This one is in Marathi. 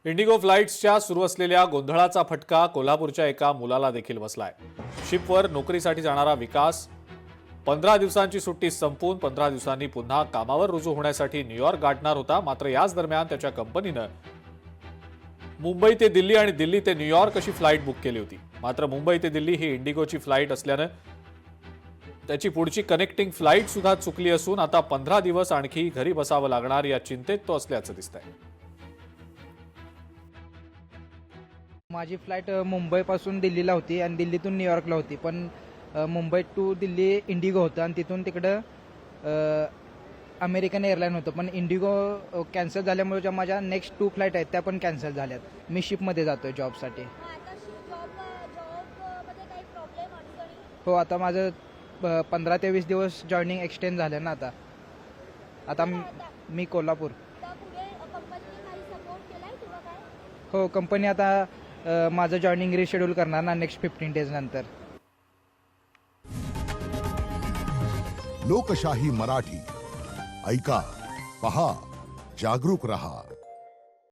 इंडिगो फ्लाइट्सच्या सुरू असलेल्या गोंधळाचा फटका कोल्हापूरच्या एका मुलाला देखील बसलाय। शिपवर नोकरीसाठी जाणारा विकास 15 दिवसांची सुट्टी संपून 15 दिवसांनी पुन्हा कामावर रुजू होण्यासाठी न्यूयॉर्क गाठणार होता। मात्र याच दरम्यान त्याच्या कंपनीनं मुंबई ते दिल्ली आणि दिल्ली ते न्यूयॉर्क अशी फ्लाइट बुक केली होती। मात्र मुंबई ते दिल्ली ही इंडिगोची फ्लाइट असल्यानं त्याची पुढची कनेक्टिंग फ्लाइट सुद्धा चुकली असून आता 15 दिवस आणखी घरी बसावं लागणार या चिंतेत तो असल्याचं दिसतंय। माझी फ्लाइट मुंबईपासून दिल्लीला होती आणि दिल्लीतून न्यूयॉर्कला होती, पण मुंबई टू दिल्ली इंडिगो होतं आणि तिथून तिकडं अमेरिकन एअरलाईन होतं, पण इंडिगो कॅन्सल झाल्यामुळे ज्या माझ्या नेक्स्ट 2 फ्लाईट आहेत त्या पण कॅन्सल झाल्यात। मी शिपमध्ये जातोय जॉबसाठी। हो, आता माझं 15 ते 20 दिवस जॉईनिंग एक्सटेंड झालं ना। आता मी कोल्हापूर। हो, कंपनी आता माझं जॉईनिंग रिशेड्यूल करणार ना नेक्स्ट 15 डेज नंतर। लोकशाही मराठी ऐका, पहा, जागरूक रहा।